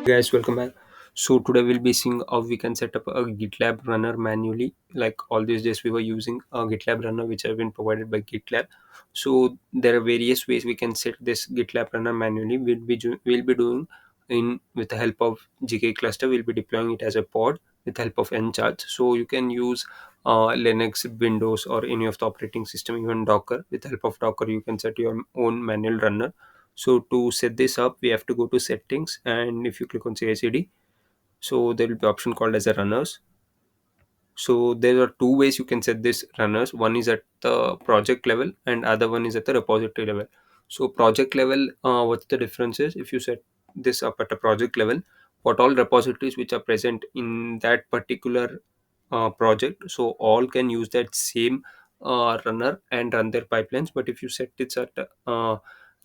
Guys, welcome back. So today we'll be seeing how we can set up a GitLab runner manually. Like all these days we were using a GitLab runner which have been provided by GitLab. So there are various ways we can set this GitLab runner manually. We'll be doing in with the help of GK cluster. We'll be deploying it as a pod with the help of Ncharge. So you can use Linux, Windows, or any of the operating system, even Docker. With the help of Docker, you can set your own manual runner. So to set this up, we have to go to settings, and if you click on CI/CD, so there will be option called as a runners. So there are two ways you can set this runners. One is at the project level, and other one is at the repository level. So project level, what's the difference is if you set this up at a project level, what all repositories which are present in that particular project, so all can use that same runner and run their pipelines. But if you set it at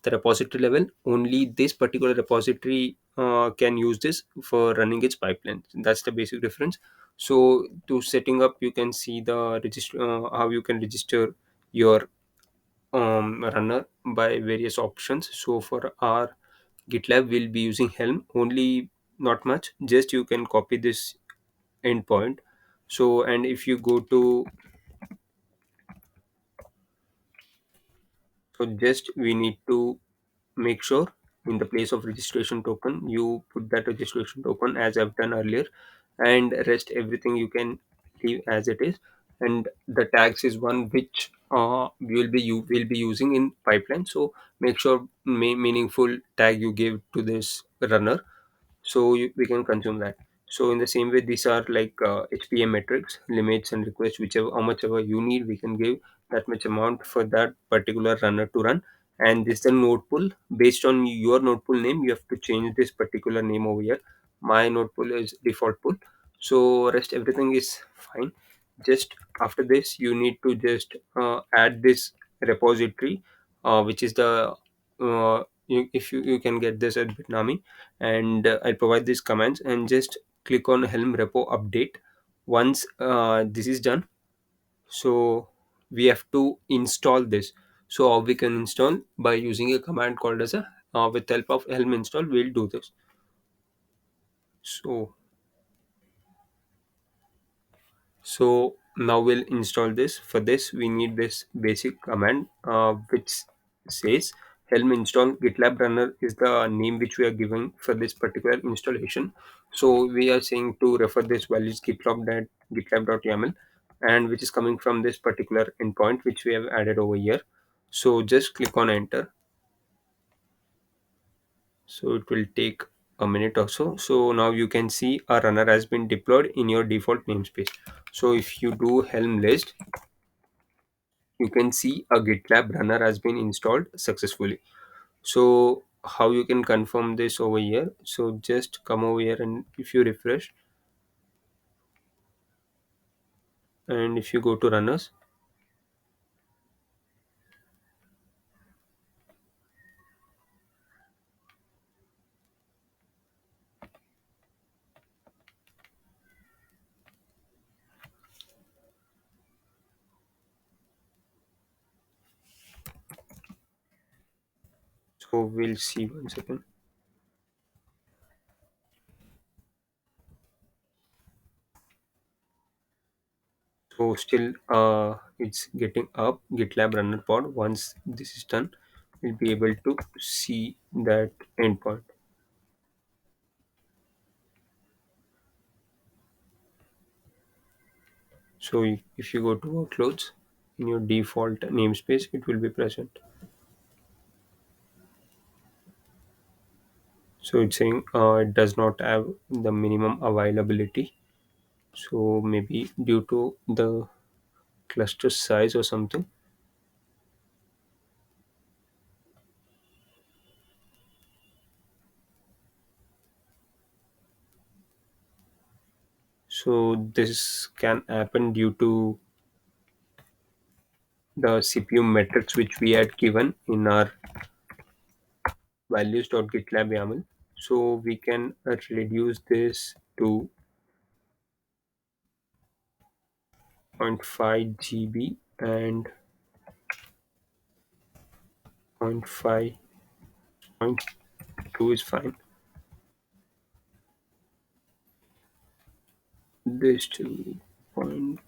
the repository level, only this particular repository can use this for running its pipelines. That's the basic difference. So to setting up, you can see the register how you can register your runner by various options. So for our GitLab, we'll be using Helm only, not much. Just you can copy this endpoint. So and if you go to, so just we need to make sure in the place of registration token you put that registration token as I've done earlier, and rest everything you can leave as it is. And the tags is one which you will be using in pipeline. So make sure meaningful tag you give to this runner, so we can consume that. So in the same way, these are like HPM metrics, limits and requests, whichever how much ever you need, we can give that much amount for that particular runner to run. And this is the node pool. Based on your node pool name, you have to change this particular name over here. My node pool is default pool. So rest everything is fine. Just after this, you need to just add this repository, which is the if you can get this at Bitnami, and I'll provide these commands and just click on helm repo update. Once this is done, so we have to install this. So how we can install by using a command called as a with help of helm install, we'll do this. So now we'll install this. For this, we need this basic command which says helm install GitLab runner is the name which we are giving for this particular installation. So we are saying to refer this values gitlab.yaml, and which is coming from this particular endpoint which we have added over here. So just click on enter. So it will take a minute or so. So now you can see a runner has been deployed in your default namespace. So if you do helm list, you can see a GitLab runner has been installed successfully. So how you can confirm this over here? So just come over here, and if you refresh and if you go to runners, so we'll see one second. So still it's getting up GitLab runner pod. Once this is done, we'll be able to see that endpoint. So if you go to workloads in your default namespace, it will be present. So it's saying it does not have the minimum availability. So maybe due to the cluster size or something. So this can happen due to the CPU metrics which we had given in our values.gitlab YAML. So we can reduce this to zero point 0.5 GB and 0.5, 0.2 is fine. this to point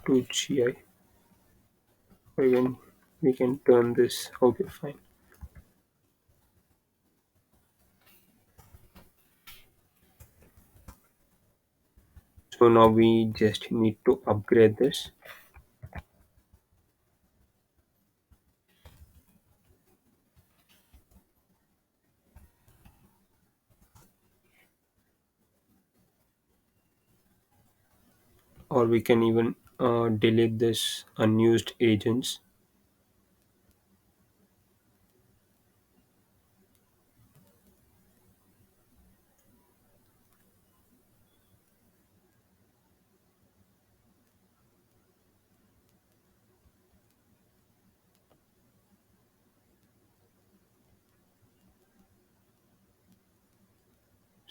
to GI. Even we can turn this. Okay, fine. So now we just need to upgrade this, or we can even delete this unused agents.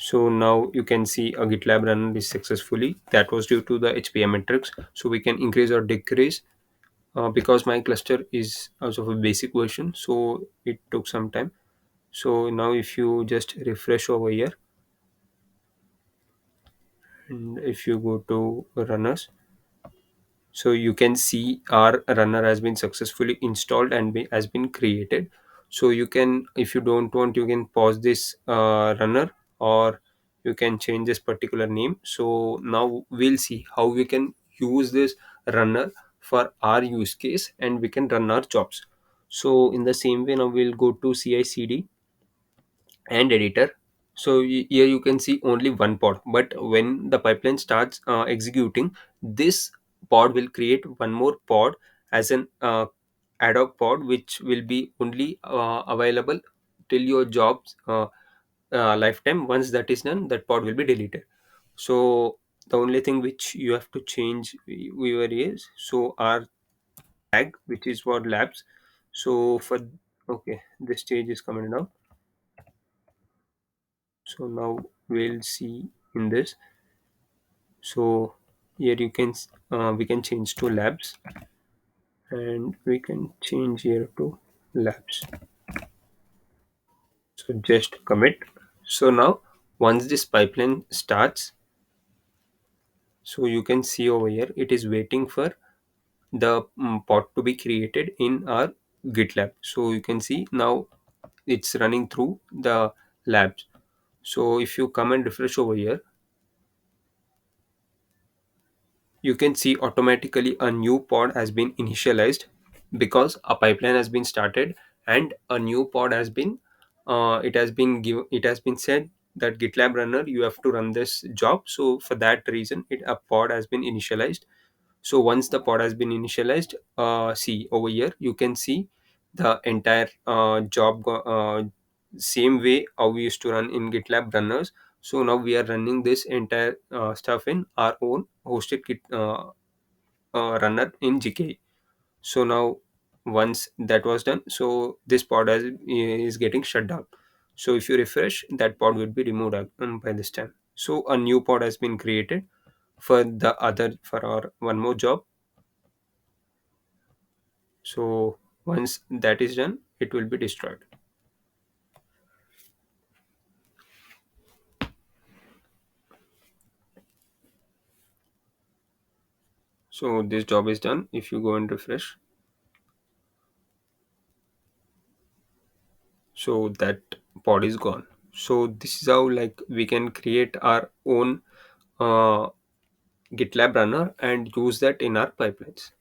So now you can see a GitLab run is successfully. That was due to the HPM metrics. So we can increase or decrease because my cluster is also a basic version. So it took some time. So now if you just refresh over here and if you go to runners, so you can see our runner has been successfully installed and has been created. So you can, if you don't want, you can pause this runner, or you can change this particular name. So now we'll see how we can use this runner for our use case and we can run our jobs. So in the same way, now we'll go to CI/CD and editor. So here you can see only one pod, but when the pipeline starts executing, this pod will create one more pod as an ad hoc pod, which will be only available till your job's lifetime. Once that is done, that pod will be deleted. So the only thing which you have to change viewer is, so our tag, which is for labs. So for, okay, this stage is coming down. So now we'll see in this. So here you can we can change to labs, and we can change here to labs. So just commit. So now once this pipeline starts, so you can see over here it is waiting for the pod to be created in our GitLab. So you can see now it's running through the labs. So if you come and refresh over here, you can see automatically a new pod has been initialized because a pipeline has been started and a new pod has been it has been said that GitLab runner, you have to run this job. So for that reason, a pod has been initialized. So once the pod has been initialized, see over here you can see the entire same way how we used to run in GitLab runners. So now we are running this entire stuff in our own hosted Git runner in GKE. So now once that was done, so this pod is getting shut down. So if you refresh, that pod will be removed by this time. So a new pod has been created for our one more job. So once that is done, it will be destroyed. So this job is done. If you go and refresh, so that pod is gone. So this is how, like, we can create our own uh, GitLab runner and use that in our pipelines.